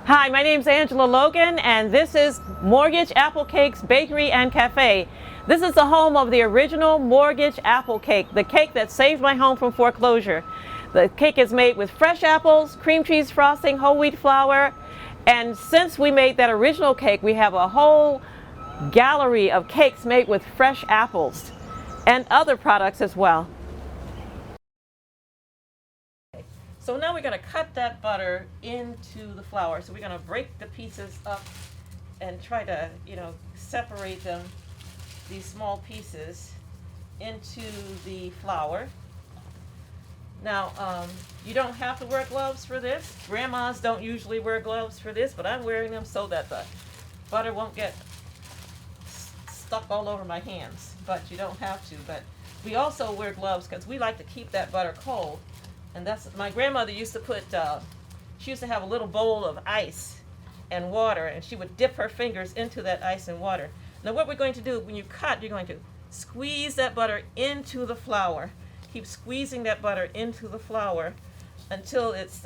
Hi, my name is Angela Logan, and this is Mortgage Apple Cakes Bakery and Cafe. This is the home of the original Mortgage Apple Cake, the cake that saved my home from foreclosure. The cake is made with fresh apples, cream cheese frosting, whole wheat flour, and since we made that original cake, we have a whole gallery of cakes made with fresh apples and other products as well. So now we're going to cut that butter into the flour. So we're going to break the pieces up and try to, separate them, these small pieces, into the flour. Now, you don't have to wear gloves for this. Grandmas don't usually wear gloves for this, but I'm wearing them so that the butter won't get stuck all over my hands. But you don't have to. But we also wear gloves because we like to keep that butter cold. And that's, my grandmother used to put, she used to have a little bowl of ice and water, and she would dip her fingers into that ice and water. Now what we're going to do, when you cut, you're going to squeeze that butter into the flour. Keep squeezing that butter into the flour until it's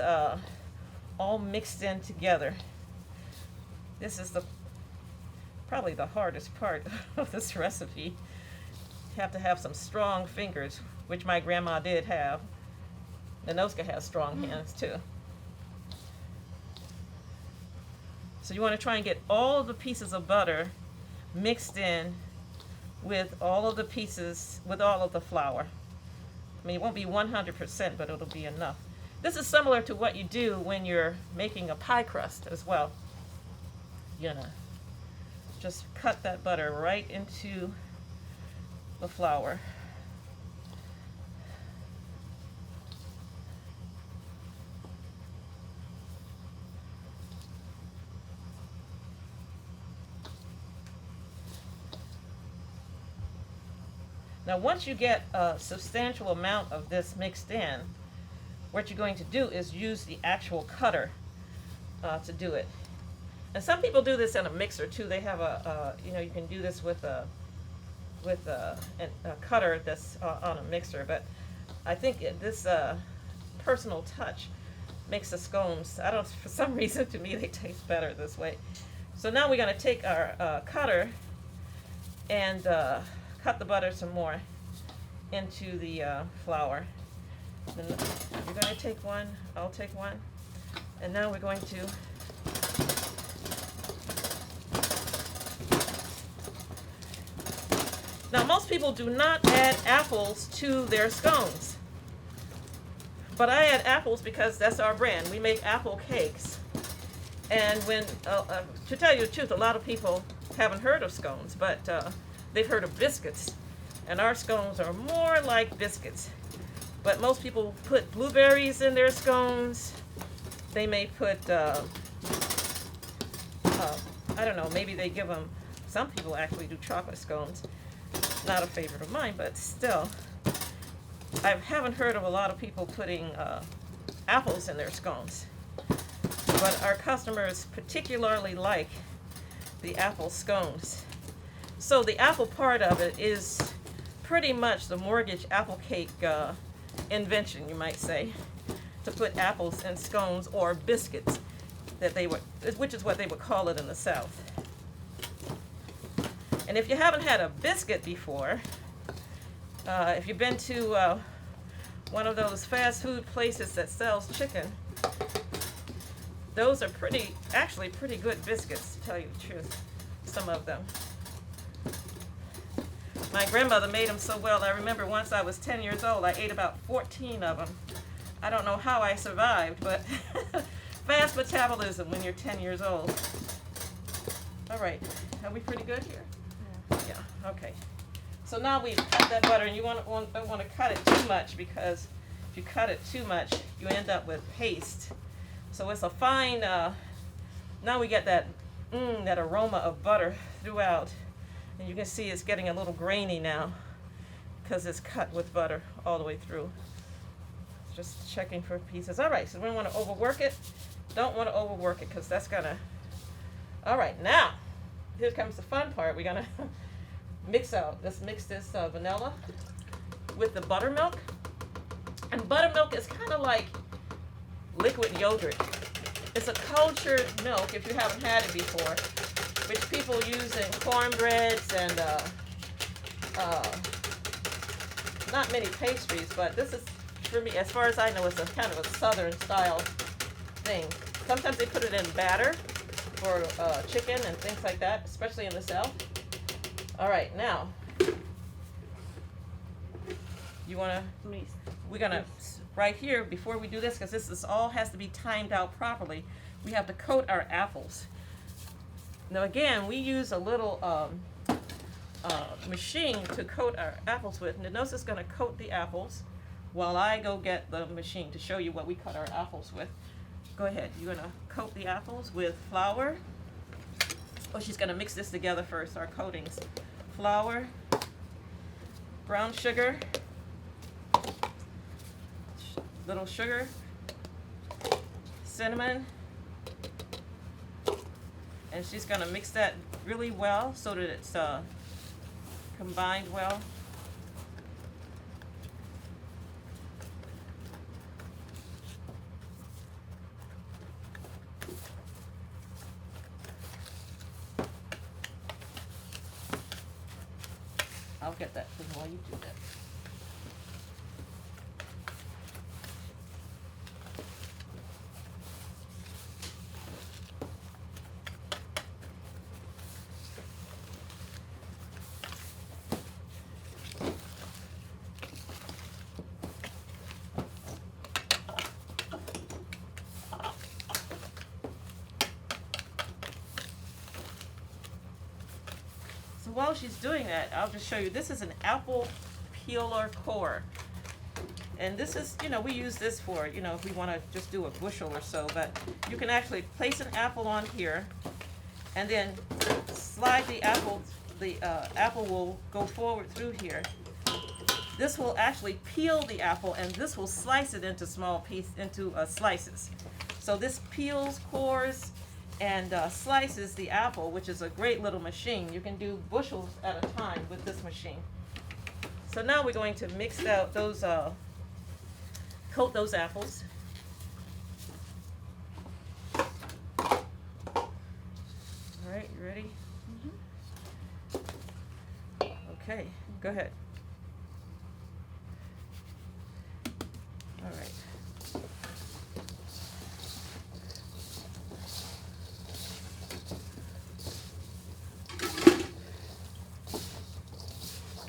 all mixed in together. This is probably the hardest part of this recipe. You have to have some strong fingers, which my grandma did have. And Oska has strong hands too. So you want to try and get all of the pieces of butter mixed in with all of the pieces, with all of the flour. I mean, it won't be 100%, but it'll be enough. This is similar to what you do when you're making a pie crust as well. Just cut that butter right into the flour. Now once you get a substantial amount of this mixed in, what you're going to do is use the actual cutter to do it. And some people do this in a mixer too. They have you can do this with a cutter that's on a mixer. But I think this personal touch makes the scones, I don't, for some reason to me they taste better this way. So now we're going to take our cutter and cut the butter some more into the flour. And you're going to take one, I'll take one, and now we're going to now most people do not add apples to their scones, but I add apples because that's our brand. We make apple cakes, and when to tell you the truth, a lot of people haven't heard of scones, but they've heard of biscuits, and our scones are more like biscuits. But most people put blueberries in their scones. They may put, I don't know, maybe they give them, some people actually do chocolate scones. Not a favorite of mine, but still. I haven't heard of a lot of people putting apples in their scones. But our customers particularly like the apple scones. So the apple part of it is pretty much the Mortgage Apple Cake invention, you might say, to put apples in scones or biscuits, which is what they would call it in the South. And if you haven't had a biscuit before, if you've been to one of those fast food places that sells chicken, those are actually pretty good biscuits, to tell you the truth, some of them. My grandmother made them so well. I remember once I was 10 years old, I ate about 14 of them. I don't know how I survived, but fast metabolism when you're 10 years old. All right, are we pretty good here? Yeah, okay. So now we've cut that butter, and you don't want to cut it too much, because if you cut it too much, you end up with paste. So it's a fine, now we get that aroma of butter throughout. And you can see it's getting a little grainy now because it's cut with butter all the way through. Just checking for pieces. All right, so we don't want to overwork it. Don't want to overwork it because that's going to... All right, now, here comes the fun part. We're going to let's mix this vanilla with the buttermilk. And buttermilk is kind of like liquid yogurt. It's a cultured milk, if you haven't had it before, which people use in cornbreads and not many pastries, but this is, for me, as far as I know, it's a kind of a southern style thing. Sometimes they put it in batter for chicken and things like that, especially in the South. All right, now, we're gonna, right here, before we do this, because this all has to be timed out properly, we have to coat our apples. Now again, we use a little machine to coat our apples with. And notice it's gonna coat the apples while I go get the machine to show you what we cut our apples with. Go ahead, you're gonna coat the apples with flour. Oh, she's gonna mix this together first, our coatings. Flour, brown sugar, little sugar, cinnamon, and she's gonna mix that really well so that it's combined well. I'll get that for you while you do that. So while she's doing that, I'll just show you, this is an apple peeler core. And this is, we use this for, if we want to just do a bushel or so, but you can actually place an apple on here and then slide the apple, apple will go forward through here. This will actually peel the apple and this will slice it into small slices. So this peels, cores, and slices the apple, which is a great little machine. You can do bushels at a time with this machine. So now we're going to mix out those, coat those apples. All right, you ready? Okay, go ahead. All right.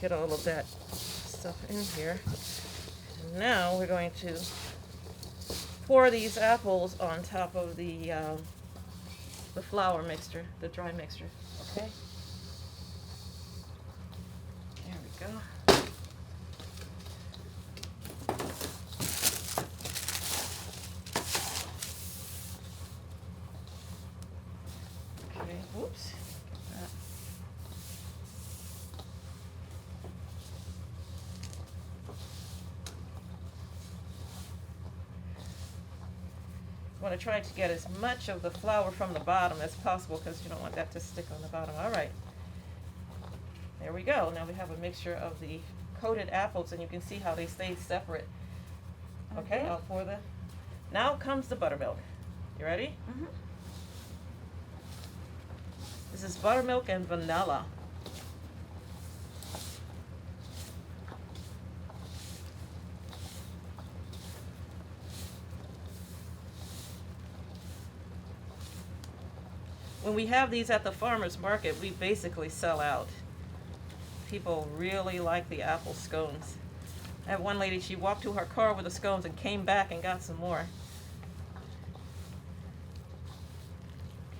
Get all of that stuff in here. And now we're going to pour these apples on top of the flour mixture, the dry mixture. Okay. There we go. Okay. Whoops. Want to try to get as much of the flour from the bottom as possible because you don't want that to stick on the bottom. All right, there we go. Now we have a mixture of the coated apples and you can see how they stay separate. Okay, I'll pour the, now comes the buttermilk. You ready? This is buttermilk and vanilla. When we have these at the farmer's market, we basically sell out. People really like the apple scones. I have one lady, she walked to her car with the scones and came back and got some more.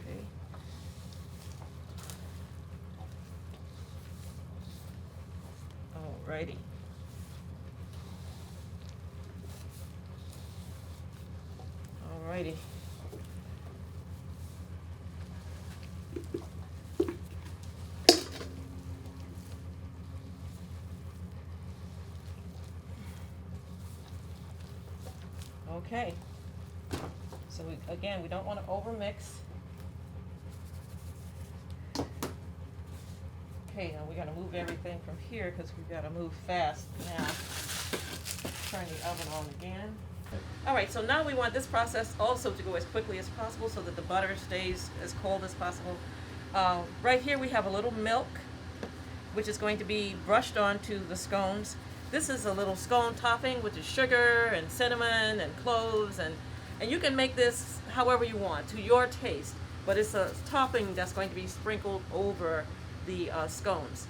Okay. Alrighty. Alrighty. Okay, so again, we don't want to overmix. Okay, now we got to move everything from here because we've got to move fast now. Turn the oven on again. Alright, so now we want this process also to go as quickly as possible so that the butter stays as cold as possible. Right here we have a little milk, which is going to be brushed onto the scones. This is a little scone topping, which is sugar and cinnamon and cloves, and you can make this however you want, to your taste, but it's a topping that's going to be sprinkled over the scones.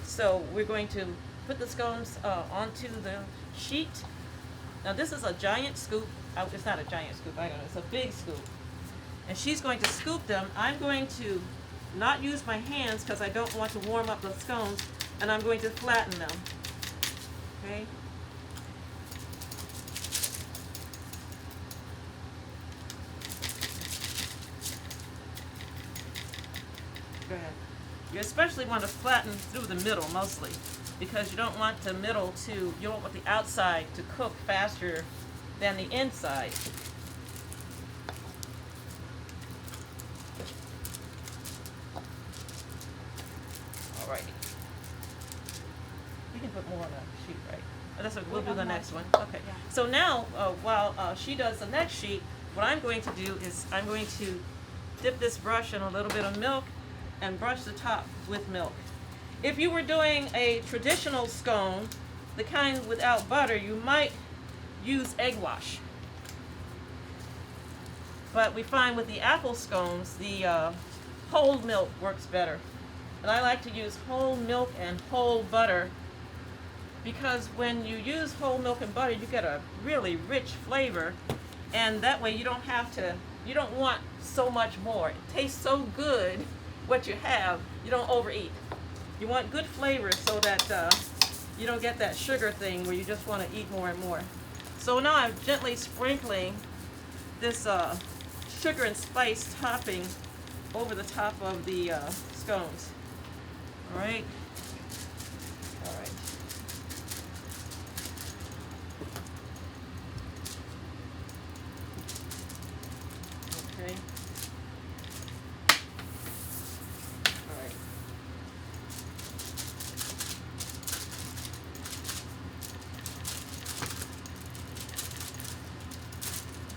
So we're going to put the scones onto the sheet. Now this is a giant scoop. It's not a giant scoop, I don't know, it's a big scoop. And she's going to scoop them. I'm going to not use my hands because I don't want to warm up the scones, and I'm going to flatten them. Okay? Go ahead. You especially want to flatten through the middle mostly, because you don't want the middle to, you don't want the outside to cook faster than the inside. Alrighty. You can put more on the sheet, right? Oh, that's what we'll do the next one. Okay. Yeah. So now, while she does the next sheet, what I'm going to do is I'm going to dip this brush in a little bit of milk and brush the top with milk. If you were doing a traditional scone, the kind without butter, you might use egg wash. But we find with the apple scones, the whole milk works better. And I like to use whole milk and whole butter, because when you use whole milk and butter, you get a really rich flavor, and that way you don't have to, you don't want so much more. It tastes so good what you have, you don't overeat. You want good flavors so that you don't get that sugar thing where you just want to eat more and more. So now I'm gently sprinkling this sugar and spice topping over the top of the scones. All right. All right. Okay. All right.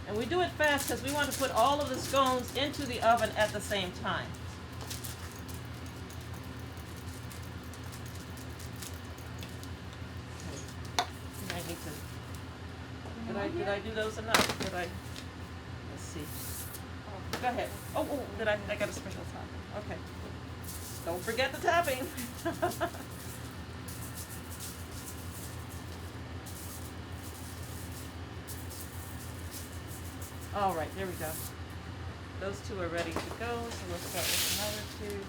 And we do it fast because we want to put all of the scones into the oven at the same time. I need to, did I do those enough? Let's see. Go ahead. Oh, I got a special topping. Okay. Don't forget the topping. All right, there we go. Those two are ready to go, so we'll start with another two.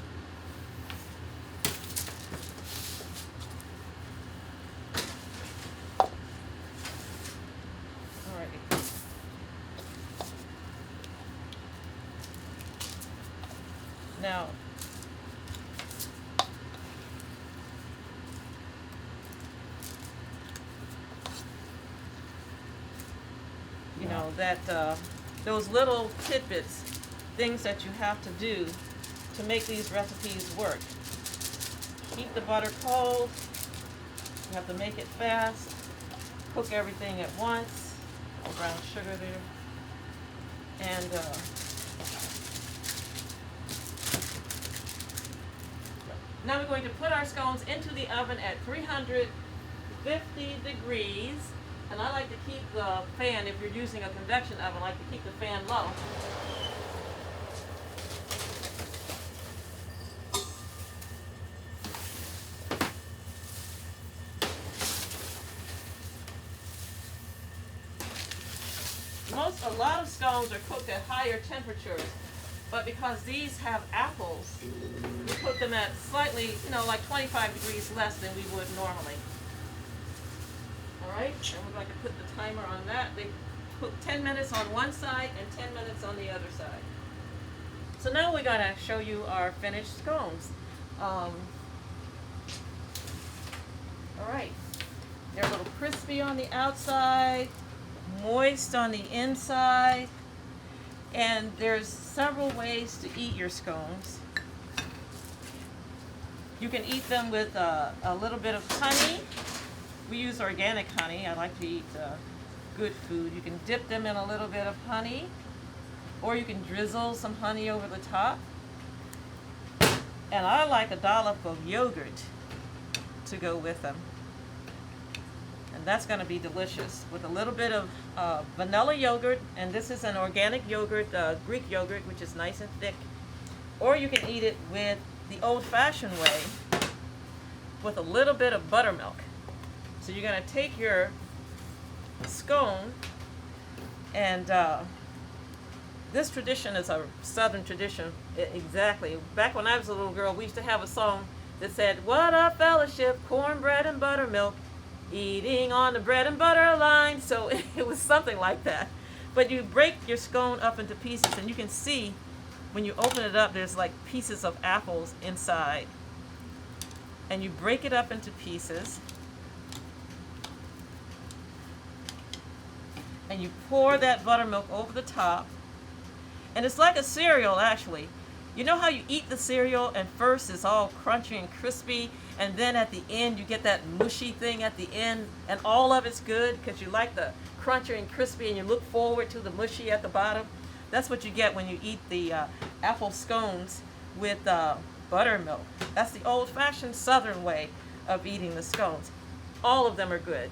Alrighty. Now, you know that those little tidbits, things that you have to do to make these recipes work. Keep the butter cold. You have to make it fast. Cook everything at once. Brown sugar there. And now we're going to put our scones into the oven at 350 degrees. And I like to keep the fan, if you're using a convection oven, I like to keep the fan low. A lot of scones are cooked at higher temperatures, but because these have apples, we cook them at slightly, like 25 degrees less than we would normally. Alright, and we're going to put the timer on that. They cook 10 minutes on one side and 10 minutes on the other side. So now we're going to show you our finished scones. Alright, they're a little crispy on the outside, moist on the inside, and there's several ways to eat your scones. You can eat them with a little bit of honey. We use organic honey. I like to eat good food. You can dip them in a little bit of honey, or you can drizzle some honey over the top. And I like a dollop of yogurt to go with them. And that's going to be delicious with a little bit of vanilla yogurt. And this is an organic yogurt, Greek yogurt, which is nice and thick. Or you can eat it with the old-fashioned way with a little bit of buttermilk. So you're going to take your scone, and this tradition is a Southern tradition. Exactly. Back when I was a little girl, we used to have a song that said, "What a fellowship, cornbread and buttermilk, eating on the bread and butter line." So it was something like that. But you break your scone up into pieces, and you can see when you open it up, there's like pieces of apples inside. And you break it up into pieces. And you pour that buttermilk over the top. And it's like a cereal, actually. You know how you eat the cereal and first it's all crunchy and crispy, and then at the end you get that mushy thing at the end, and all of it's good because you like the crunchy and crispy and you look forward to the mushy at the bottom? That's what you get when you eat the apple scones with buttermilk. That's the old-fashioned Southern way of eating the scones. All of them are good.